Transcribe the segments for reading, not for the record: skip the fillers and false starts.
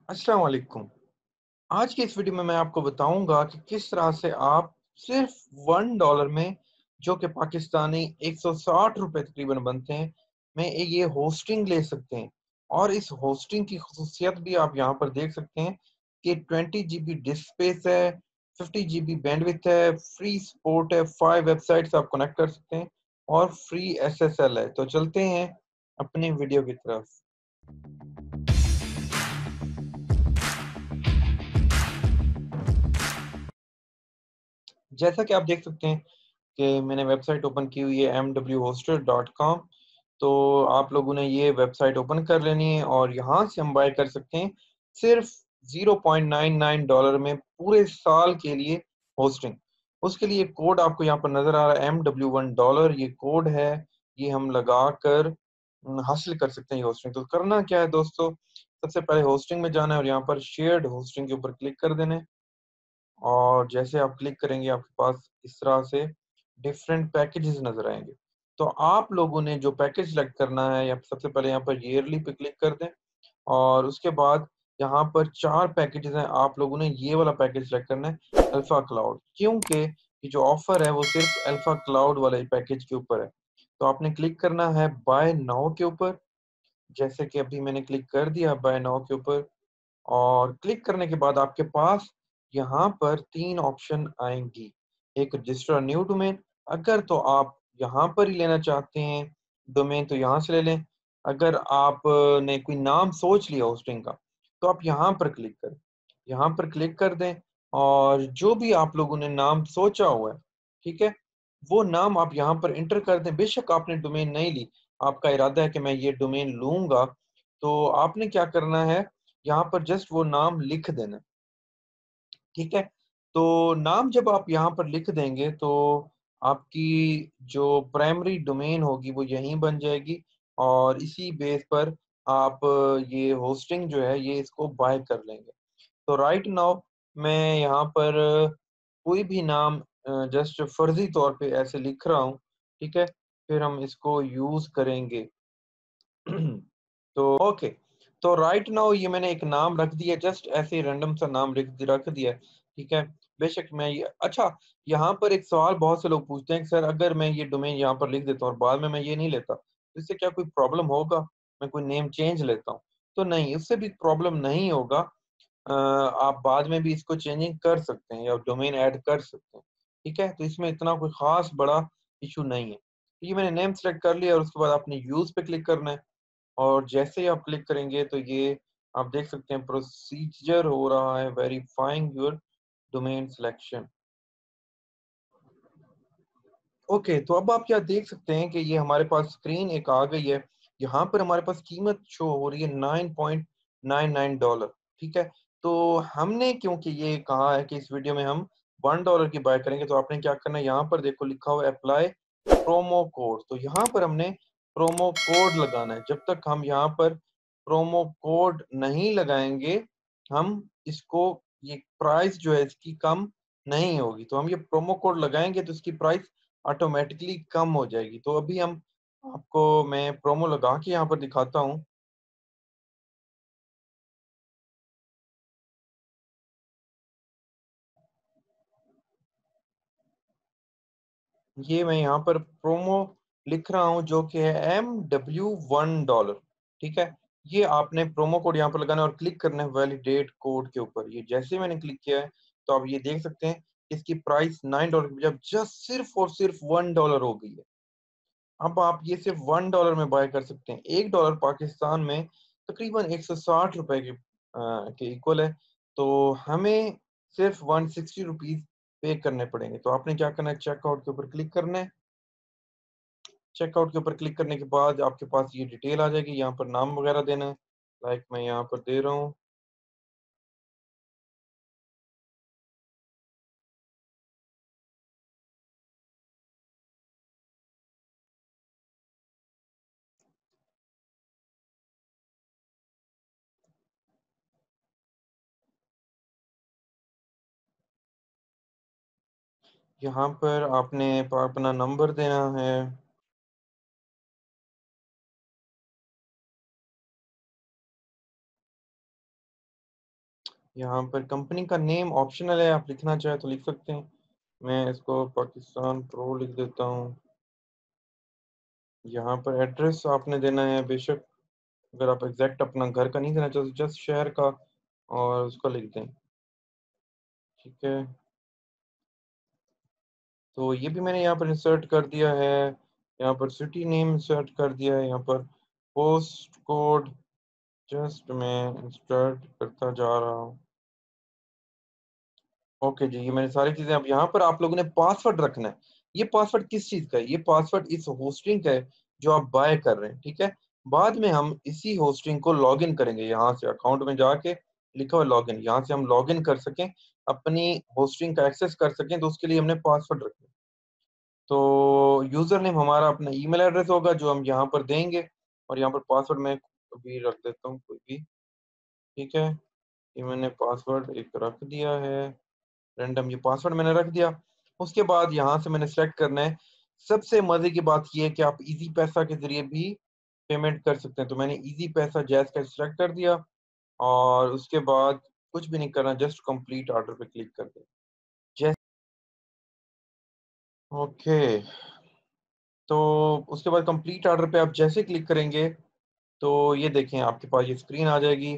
अस्सलाम वालेकुम। आज की इस वीडियो में मैं आपको बताऊंगा कि किस तरह से आप सिर्फ $1 में, जो कि पाकिस्तानी 160 रुपए तकरीबन बनते हैं, में ये होस्टिंग ले सकते हैं। और इस होस्टिंग की खसूसियत भी आप यहाँ पर देख सकते हैं कि 20 GB डिस्क स्पेस है, 50 GB बैंडविड्थ है, फ्री सपोर्ट है, 5 वेबसाइट्स आप कनेक्ट कर सकते हैं और फ्री SSL है। तो चलते हैं अपनी वीडियो की तरफ। जैसा कि आप देख सकते हैं कि मैंने वेबसाइट ओपन की हुई है mwhoster.com। तो आप लोगों ने ये वेबसाइट ओपन कर लेनी है और यहाँ से हम बाय कर सकते हैं सिर्फ $0.99 में पूरे साल के लिए होस्टिंग। उसके लिए कोड आपको यहाँ पर नजर आ रहा है MW1 ये कोड है। ये हम लगा कर हासिल कर सकते हैं ये होस्टिंग। तो करना क्या है दोस्तों, सबसे पहले होस्टिंग में जाना है और यहाँ पर शेयर्ड होस्टिंग के ऊपर क्लिक कर देना है। और जैसे आप क्लिक करेंगे आपके पास इस तरह से डिफरेंट पैकेजेस नजर आएंगे। तो आप लोगों ने जो पैकेज सेलेक्ट करना है, या सबसे पहले यहाँ पर ईयरली पे क्लिक कर दें और उसके बाद यहाँ पर 4 पैकेजेस हैं। आप लोगों ने ये वाला पैकेज सेलेक्ट करना है, अल्फा क्लाउड, क्योंकि ये जो ऑफर है वो सिर्फ अल्फा क्लाउड वाले पैकेज के ऊपर है। तो आपने क्लिक करना है बाय नाउ के ऊपर। जैसे कि अभी मैंने क्लिक कर दिया बाय नाउ के ऊपर, और क्लिक करने के बाद आपके पास यहाँ पर 3 ऑप्शन आएंगी। एक रजिस्टर न्यू डोमेन, अगर तो आप यहाँ पर ही लेना चाहते हैं डोमेन तो यहाँ से ले लें। अगर आप ने कोई नाम सोच लिया होस्टिंग का तो आप यहाँ पर क्लिक करें, यहाँ पर क्लिक कर दें और जो भी आप लोगों ने नाम सोचा हुआ है, ठीक है, वो नाम आप यहाँ पर इंटर कर दें। बेशक आपने डोमेन नहीं ली, आपका इरादा है कि मैं ये डोमेन लूंगा, तो आपने क्या करना है, यहाँ पर जस्ट वो नाम लिख देना। ठीक है, तो नाम जब आप यहाँ पर लिख देंगे तो आपकी जो प्राइमरी डोमेन होगी वो यहीं बन जाएगी और इसी बेस पर आप ये होस्टिंग जो है ये इसको बाय कर लेंगे। तो राइट नाउ मैं यहाँ पर कोई भी नाम जस्ट फर्जी तौर पे ऐसे लिख रहा हूँ। ठीक है, फिर हम इसको यूज करेंगे। तो ओके, तो राइट नाउ ये मैंने एक नाम रख दिया, जस्ट ऐसे रैंडम सा नाम रख दिया है। ठीक है, बेशक मैं ये अच्छा, यहाँ पर एक सवाल बहुत से लोग पूछते हैं कि सर अगर मैं ये डोमेन यहाँ पर लिख देता हूँ और बाद में मैं ये नहीं लेता तो इससे क्या कोई प्रॉब्लम होगा, मैं कोई नेम चेंज लेता हूँ? तो नहीं, इससे भी प्रॉब्लम नहीं होगा। आप बाद में भी इसको चेंजिंग कर सकते हैं या डोमेन ऐड कर सकते हैं। ठीक है, तो इसमें इतना कोई खास बड़ा इशू नहीं है। तो ये मैंने नेम सेलेक्ट कर लिया और उसके बाद आपने यूज पे क्लिक करना है और जैसे ही आप क्लिक करेंगे तो ये आप देख सकते हैं प्रोसीजर हो रहा है verifying your domain selection. Okay, तो अब आप क्या देख सकते हैं कि ये हमारे पास स्क्रीन एक आ गई है। यहाँ पर हमारे पास कीमत शो हो रही है $9.99। ठीक है, तो हमने क्योंकि ये कहा है कि इस वीडियो में हम $1 की बाय करेंगे, तो आपने क्या करना है, यहाँ पर देखो लिखा हुआ है अप्लाई प्रोमो कोड। तो यहाँ पर हमने प्रोमो कोड लगाना है। जब तक हम यहाँ पर प्रोमो कोड नहीं लगाएंगे, हम इसको, ये प्राइस जो है इसकी कम नहीं होगी। तो हम ये प्रोमो कोड लगाएंगे तो इसकी प्राइस ऑटोमेटिकली कम हो जाएगी। तो अभी हम आपको मैं प्रोमो लगा के यहाँ पर दिखाता हूँ। ये मैं यहाँ पर प्रोमो लिख रहा हूँ जो कि है MW1। ठीक है, ये आपने प्रोमो कोड यहाँ पर लगाना है और क्लिक करना है वैलिडेट कोड के ऊपर। ये जैसे ही मैंने क्लिक किया है तो आप ये देख सकते हैं इसकी प्राइस $9 की बजाय जस्ट सिर्फ और सिर्फ $1 हो गई है। अब आप ये सिर्फ $1 में बाय कर सकते हैं। $1 पाकिस्तान में तकरीबन 160 रुपए के इक्वल है। तो हमें सिर्फ ₹160 पे करने पड़ेंगे। तो आपने क्या करना है, चेकआउट के ऊपर क्लिक करना है। चेकआउट के ऊपर क्लिक करने के बाद आपके पास ये डिटेल आ जाएगी, यहाँ पर नाम वगैरह देना है। लाइक मैं यहाँ पर दे रहा हूँ। यहाँ पर आपने अपना नंबर देना है। यहाँ पर कंपनी का नेम ऑप्शनल है, आप लिखना चाहे तो लिख सकते हैं। मैं इसको पाकिस्तान प्रो लिख देता हूँ। यहाँ पर एड्रेस आपने देना है बेशक, अगर आप एग्जैक्ट अपना घर का नहीं देना चाहते, जस्ट शहर का और उसका लिख दें। ठीक है, तो ये भी मैंने यहाँ पर इंसर्ट कर दिया है। यहाँ पर सिटी नेम इंसर्ट कर दिया है। यहाँ पर पोस्ट कोड जस्ट मैं इंसर्ट करता जा रहा हूँ। ओके जी, ये मैंने सारी चीजें। अब यहाँ पर आप लोगों ने पासवर्ड रखना है। ये पासवर्ड किस चीज का है? ये पासवर्ड इस होस्टिंग का है जो आप बाय कर रहे हैं। ठीक है, बाद में हम इसी होस्टिंग को लॉगिन करेंगे। यहाँ से अकाउंट में जाके लिखा हुआ लॉगिन, यहाँ से हम लॉगिन कर सकें, अपनी होस्टिंग का एक्सेस कर सकें, तो उसके लिए हमने पासवर्ड रखना है। तो यूजर नेम हमारा अपना ईमेल एड्रेस होगा जो हम यहाँ पर देंगे, और यहाँ पर पासवर्ड मैं अभी रख देता हूँ कोई भी। ठीक है, ये मैंने पासवर्ड एक रख दिया है, रैंडम ये पासवर्ड मैंने रख दिया। उसके बाद यहाँ से मैंने सेलेक्ट करना है। सबसे मजे की बात ये है कि आप इजी पैसा के जरिए भी पेमेंट कर सकते हैं। तो मैंने इजी पैसा जैज का सिलेक्ट कर दिया, और उसके बाद कुछ भी नहीं करना, जस्ट कंप्लीट ऑर्डर पे क्लिक कर दें। जैस ओके, तो उसके बाद कंप्लीट ऑर्डर पे आप जैसे क्लिक करेंगे, तो ये देखें आपके पास ये स्क्रीन आ जाएगी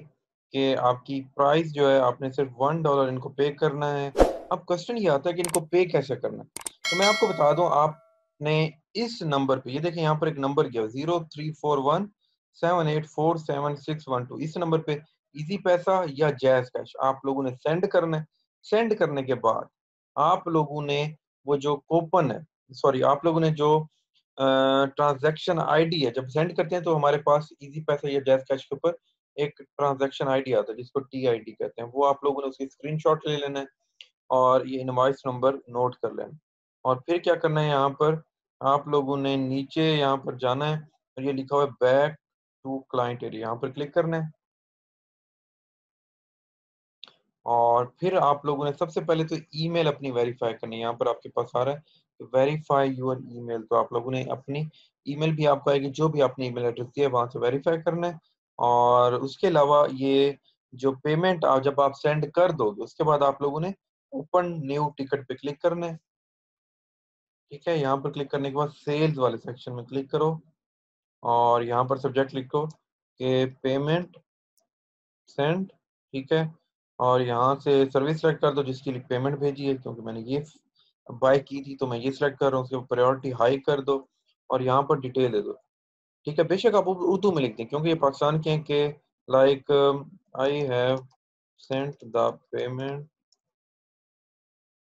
कि आपकी प्राइस जो है, आपने सिर्फ $1 इनको पे करना है। अब क्वेश्चन ये आता है कि इनको पे कैसे करना है। तो मैं आपको बता दूं, आपने इस नंबर पे, ये देखें यहाँ पर एक नंबर गया 0341784761 2, इस नंबर पे इजी पैसा या जैज कैश आप लोगों ने सेंड करना है। सेंड करने के बाद आप लोगों ने वो जो कूपन है, सॉरी, आप लोगों ने जो ट्रांजैक्शन आईडी है, जब सेंड करते हैं तो हमारे पास इजी पैसा या जैज कैश के ऊपर एक ट्रांजैक्शन आईडी आता है जिसको टीआईडी कहते हैं। वो आप लोगों ने उसकी स्क्रीनशॉट ले लेना है, और ये इनवॉइस नंबर नोट कर लेना। और फिर क्या करना है, यहाँ पर आप लोगों ने नीचे यहाँ पर जाना है, और ये लिखा हुआ है बैक टू क्लाइंट एरिया, यहाँ पर क्लिक करना है। और फिर आप लोगों ने सबसे पहले तो ईमेल अपनी वेरीफाई करनी है। यहाँ पर आपके पास आ रहा है वेरीफाई योर ईमेल, तो आप लोगों ने अपनी ईमेल भी आपको आएगी, जो भी आपने ईमेल एड्रेस दिया है वहां से वेरीफाई करना है। और उसके अलावा ये जो पेमेंट आप जब आप सेंड कर दोगे, उसके बाद आप लोगों ने ओपन न्यू टिकट पे क्लिक करना है। ठीक है, यहाँ पर क्लिक करने के बाद सेल्स वाले सेक्शन में क्लिक करो, और यहाँ पर सब्जेक्ट लिखो कि पेमेंट सेंड। ठीक है, और यहाँ से सर्विस सेलेक्ट कर दो जिसके लिए पेमेंट भेजी है, क्योंकि मैंने ये बाय की थी तो मैं ये सिलेक्ट कर रहा हूँ। उसके प्रायोरिटी हाई कर दो, और यहाँ पर डिटेल दे दो। ठीक है, बेशक आप उर्दू में लिख दें क्योंकि ये पाकिस्तान के हैं, कि like I have sent the payment.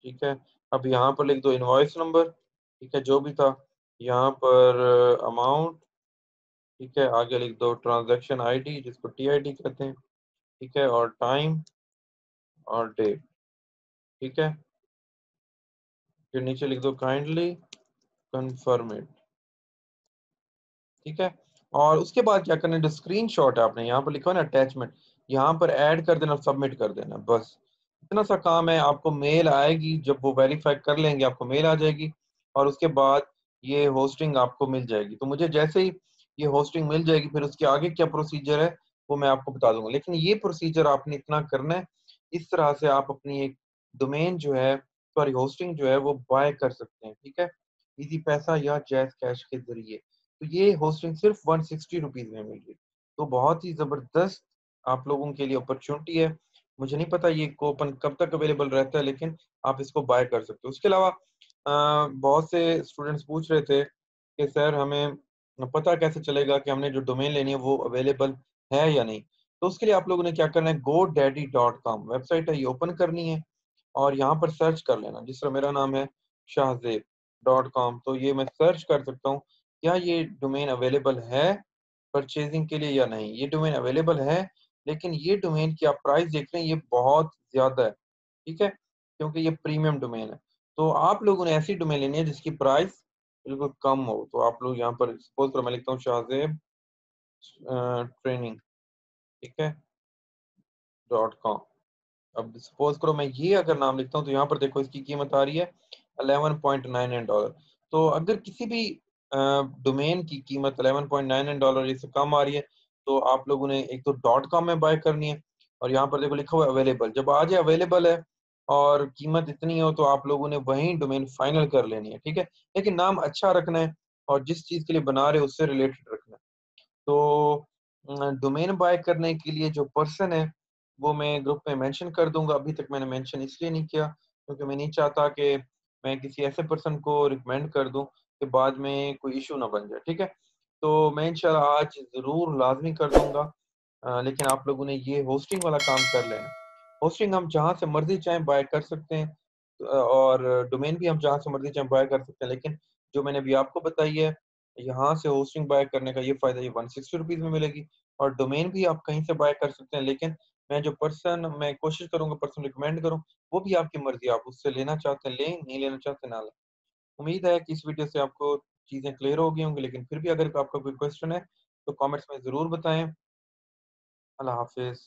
ठीक है, अब यहाँ पर लिख दो इनवॉइस नंबर। ठीक है, जो भी था, यहाँ पर अमाउंट। ठीक है, आगे लिख दो ट्रांजैक्शन आईडी जिसको टीआईडी कहते हैं। ठीक है, और टाइम और डेट। ठीक है, फिर नीचे लिख दो काइंडली कंफर्म इट। ठीक है, और उसके बाद क्या करना है, जो स्क्रीन शॉट है आपने यहाँ पर लिखा है ना अटैचमेंट, यहाँ पर ऐड कर देना और सबमिट कर देना, बस इतना सा काम है। आपको मेल आएगी, जब वो वेरीफाई कर लेंगे आपको मेल आ जाएगी, और उसके बाद ये होस्टिंग आपको मिल जाएगी। तो मुझे जैसे ही ये होस्टिंग मिल जाएगी, फिर उसके आगे क्या प्रोसीजर है वो मैं आपको बता दूंगा। लेकिन ये प्रोसीजर आपने इतना करना है, इस तरह से आप अपनी एक डोमेन जो है, सॉरी होस्टिंग जो है, वो बाय कर सकते हैं। ठीक है, इजी पैसा या जैज कैश के जरिए। तो ये होस्टिंग सिर्फ 160 रुपीज में मिल रही, तो बहुत ही जबरदस्त आप लोगों के लिए अपॉर्चुनिटी है। मुझे नहीं पता ये कूपन कब तक अवेलेबल रहता है, लेकिन आप इसको बाय कर सकते हो। उसके अलावा बहुत से स्टूडेंट्स पूछ रहे थे कि सर हमें पता कैसे चलेगा कि हमने जो डोमेन लेनी है वो अवेलेबल है या नहीं। तो उसके लिए आप लोगों ने क्या करना है, godaddy.com वेबसाइट है, ये ओपन करनी है, और यहाँ पर सर्च कर लेना। जिस तरह मेरा नाम है shahzeb.com, तो ये मैं सर्च कर सकता हूँ क्या ये डोमेन अवेलेबल है परचेजिंग के लिए या नहीं। ये डोमेन अवेलेबल है, लेकिन ये डोमेन की आप प्राइस देख रहे हैं, ये बहुत ज्यादा है। ठीक है, क्योंकि ये प्रीमियम डोमेन है। तो आप लोगों ने ऐसी डोमेन लेनी है जिसकी प्राइस बिल्कुल कम हो। तो आप लोग यहाँ पर सपोज करो मैं लिखता हूँ शाहजेब ट्रेनिंग, ठीक है, .com। अब सपोज करो मैं ये अगर नाम लिखता हूँ, तो यहाँ पर देखो इसकी कीमत आ रही है $11.99। तो अगर किसी भी डोमेन की कीमत $11.99 इससे कम आ रही है, तो आप लोगों ने एक तो .com में बाय करनी है, और यहाँ पर देखो लिखा हुआ है अवेलेबल। जब आ जाए अवेलेबल है और कीमत इतनी हो तो आप लोगों ने वहीं डोमेन फाइनल कर लेनी है, ठीक है। लेकिन नाम अच्छा रखना है और जिस चीज़ के लिए बना रहे हो उससे रिलेटेड रखना है। तो डोमेन बाय करने के लिए जो पर्सन है वो मैं ग्रुप में मेंशन कर दूंगा। अभी तक मैंने मेंशन इसलिए नहीं किया क्योंकि मैं नहीं चाहता कि मैं किसी ऐसे पर्सन को रिकमेंड कर दूं कि बाद में कोई इशू ना बन जाए, ठीक है। तो मैं इंशाल्लाह आज ज़रूर लाज़मी कर दूंगा। लेकिन आप लोगों ने ये होस्टिंग वाला काम कर लेना। होस्टिंग हम जहाँ से मर्ज़ी चाहें बाय कर सकते हैं, और डोमेन भी हम जहाँ से मर्ज़ी चाहें बाय कर सकते हैं। लेकिन जो मैंने अभी आपको बताई है, यहाँ से होस्टिंग बाय करने का ये फ़ायदा ये ₹160 में मिलेगी और डोमेन भी आप कहीं से बाय कर सकते हैं। लेकिन मैं कोशिश करूँगा पर्सन रिकमेंड करूँ, वो भी आपकी मर्ज़ी, आप उससे लेना चाहते हैं लें, नहीं लेना चाहते ना लें। उम्मीद है कि इस वीडियो से आपको चीज़ें क्लियर हो गई होंगी, लेकिन फिर भी अगर आपका कोई क्वेश्चन है, तो कमेंट्स में ज़रूर बताएँ। अल्लाह हाफ़िज़।